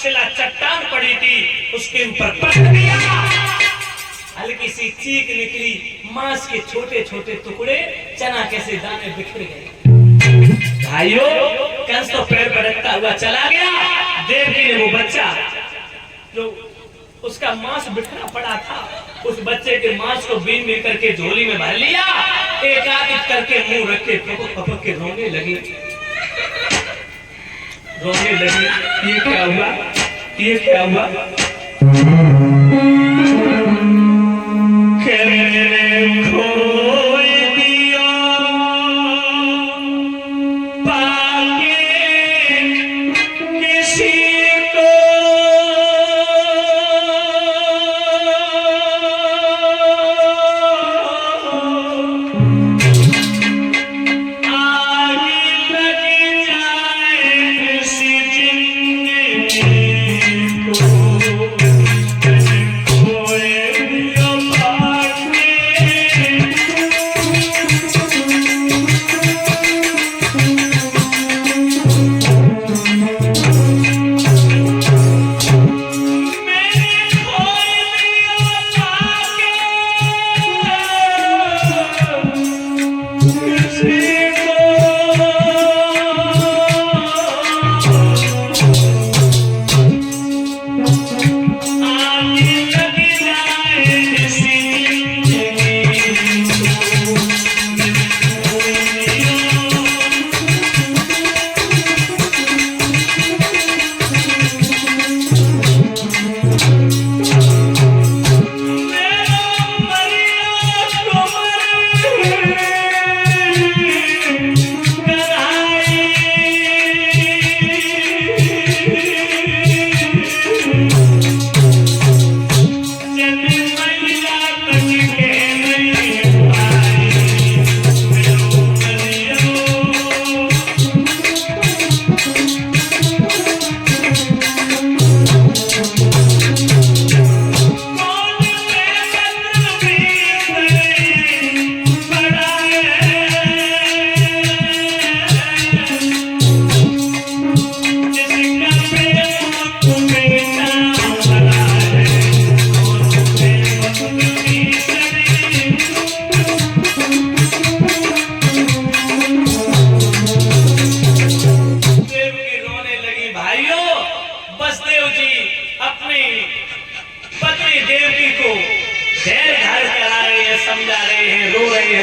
शिला चट्टान पड़ी थी, उसके ऊपर पटक दिया। हल्की सी चीख निकली, मांस के छोटे छोटे टुकड़े चना कैसे दाने बिखर गए। भाइयों, कंस तो पैर पटकता हुआ चला गया। देवकी ने वो बच्चा जो उसका मांस बिखरा पड़ा था, उस बच्चे के मांस को बीन बीन करके झोली में भर लिया। एक आध करके मुंह रख के फपक फपक के रोने लगी। ये क्या हुआ, ये क्या हुआ?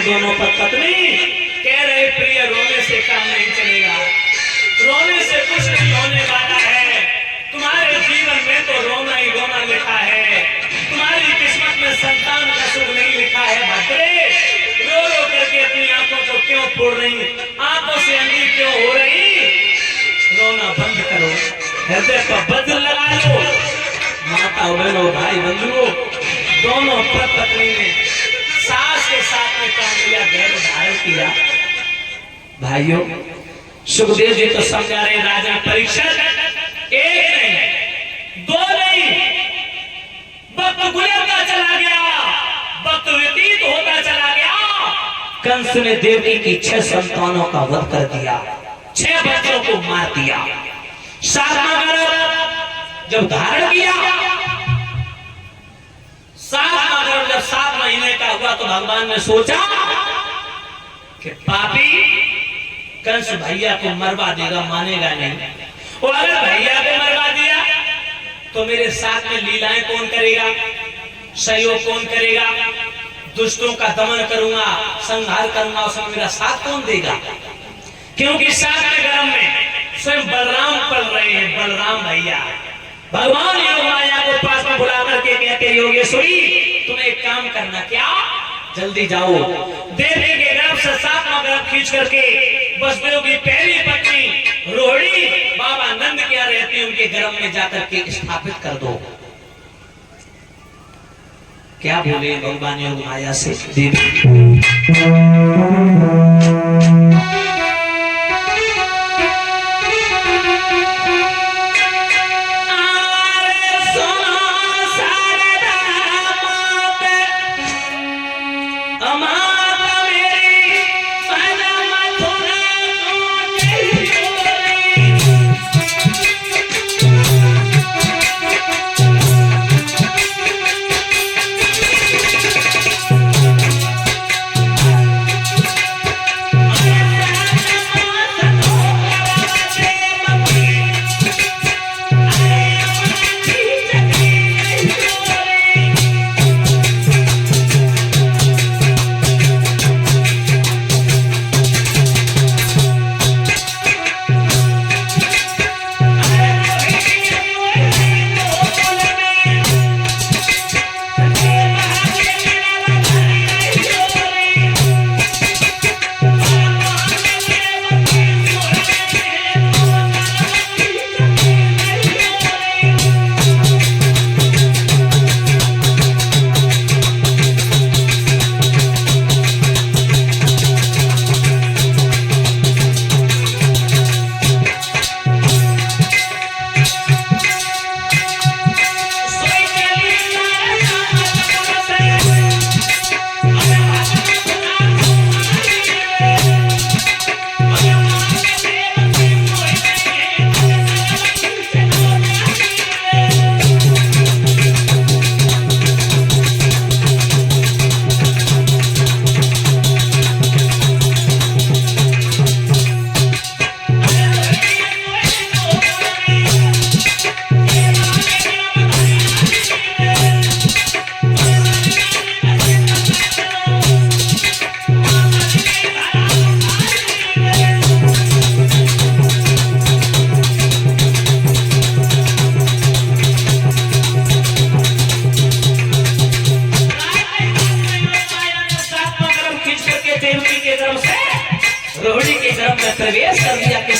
दोनों पत्नी कह रहे प्रिय रोने से काम नहीं चलेगा, रोने से कुछ नहीं होने वाला है। तुम्हारे जीवन में तो रोना ही रोना लिखा है, तुम्हारी किस्मत में संतान का सुख नहीं लिखा है। भद्रे रो रो करके अपनी आंखों को क्यों फोड़ रही, आंखों से अंधी क्यों हो रही? रोना बंद करो, हृदय पर वज्र लगा लो। माता बहनों भाई बंधुओं, दोनों पत्नी ने सास के साथ में काम किया, धैर्य धारण किया। भाइयों, सुखदेव जी तो समझा रहे राजा परीक्षित, एक नहीं दो नहीं, वक्त गुजरता चला गया, वक्त व्यतीत होता चला गया। कंस ने देवकी की 6 संतानों का वध कर दिया, 6 बच्चों को मार दिया। 7वां गर्भ जब धारण किया, 7वां गर्भ जब 7 महीने का हुआ तो भगवान ने सोचा कि पापी कंस भैया को मरवा देगा, मानेगा नहीं। और अगर भैया को मरवा दिया तो मेरे साथ में लीलाएं कौन करेगा, सहयोग कौन करेगा? दुष्टों का दमन करूंगा, संहार करूंगा, उसमें मेरा साथ कौन देगा? क्योंकि 7वें गर्भ में स्वयं बलराम पल रहे हैं, बलराम भैया। भगवान योग माया को पास में बुला करके कहते, योगेश्वरी तुम्हें एक काम करना, क्या? जल्दी जाओ, देवी के गर्भ से 7वां गर्भ खींच करके वसुदेव की पहली पत्नी रोहिणी बाबा नंद क्या रहती है उनके गर्भ में जाकर के स्थापित कर दो। क्या बोले भगवान योग माया से देवी?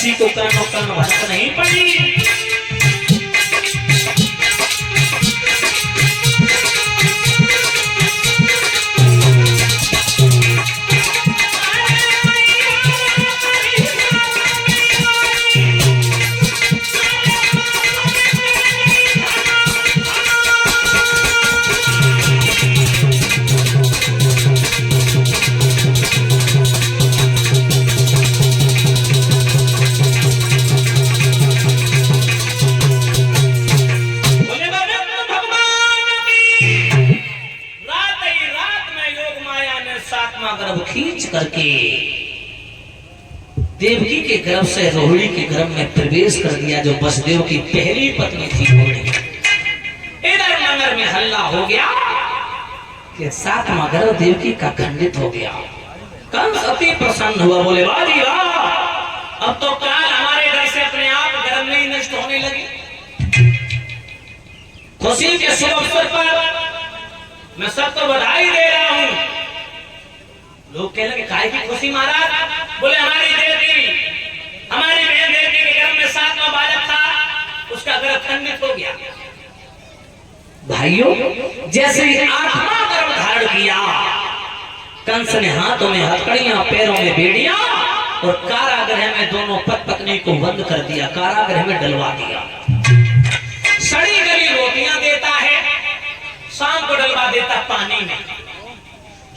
किसी को कर्म भटक नहीं पड़ी। गर्भ खींच करके देवकी के गर्भ से रोहिणी के गर्भ में प्रवेश कर दिया, जो वसुदेव की पहली पत्नी थी रोहिणी। इधर नगर में हल्ला हो गया कि सातवां गर्भ देवकी का खंडित हो गया। कंस अति प्रसन्न हुआ, बोले वाह जी वाह, अब तो काल हमारे घर से अपने आप गर्भ नहीं नष्ट होने लगी। खुशी के शुभ अवसर पर मैं सबको बधाई दे रहा हूं। लोग कहने लगे काय की खुशी महाराज? बोले हमारी देवी, हमारी बहन देवी के गर्भ में सातवां बालक था, उसका गर्भ खंडित हो गया। भाइयों, जैसे ही आठवां गर्भ धारण किया, कंस ने हाथों में हथकड़ियां, पैरों में बेड़ियां और कारागृह में दोनों पत्नी को बंद कर दिया, कारागृह में डलवा दिया। सड़ी गली रोटियां देता है, शाम को डलवा देता पानी में,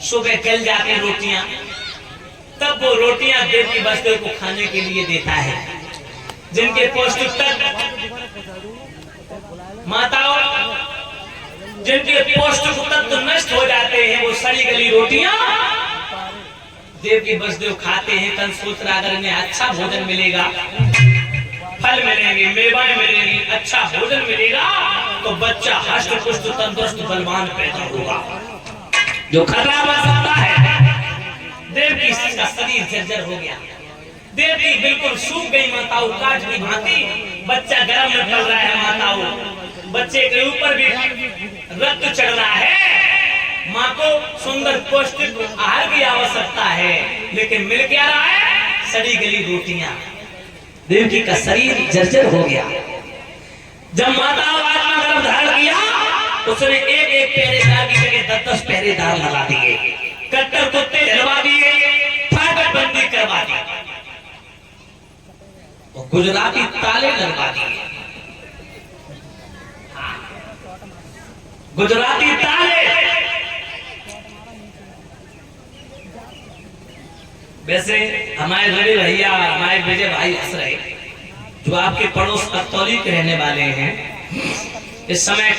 सुबह गल जाती रोटियां, तब वो रोटियां देवकी वसुदेव को खाने के लिए देता है। जिनके पौष्टिक तत्व माताओं, जिनके पौष्टिक तत्व नष्ट हो जाते हैं, वो सड़ी गली रोटियां देवकी वसुदेव खाते हैं। कंस सोच रहा अगर इन्हें अच्छा भोजन मिलेगा, फल मिलेंगे, मेवाएं मिलेंगी, अच्छा भोजन मिलेगा, तो बच्चा हष्ट पुष्ट तंदुरुस्त बलवान पैदा होगा, जो खतरा बन सकता है। देवकी का शरीर जर्जर हो गया, देवकी बिल्कुल सूख गई माताओं, काट की भांति। बच्चा गर्भ में पल रहा है माताओं, बच्चे के ऊपर भी रक्त चढ़ रहा है। माँ को सुंदर पौष्टिक आहार की आवश्यकता है, लेकिन मिल क्या रहा है? सड़ी गली रोटियां। देवकी का शरीर जर्जर हो गया। जब माताओं आत्मा गर्भ धारण किया, उसने एक एक पहरेदार की जगह 10-10 पहरेदार लगा दिए, कट्टर कुत्ते डलवा दिए, फाटक बंदी करवा दी और गुजराती ताले लगवा दिए। गुजराती ताले। वैसे हमारे बड़े भैया, हमारे विजय भाई हंस रहे, जो आपके पड़ोस कतौली के रहने वाले हैं, इस समय का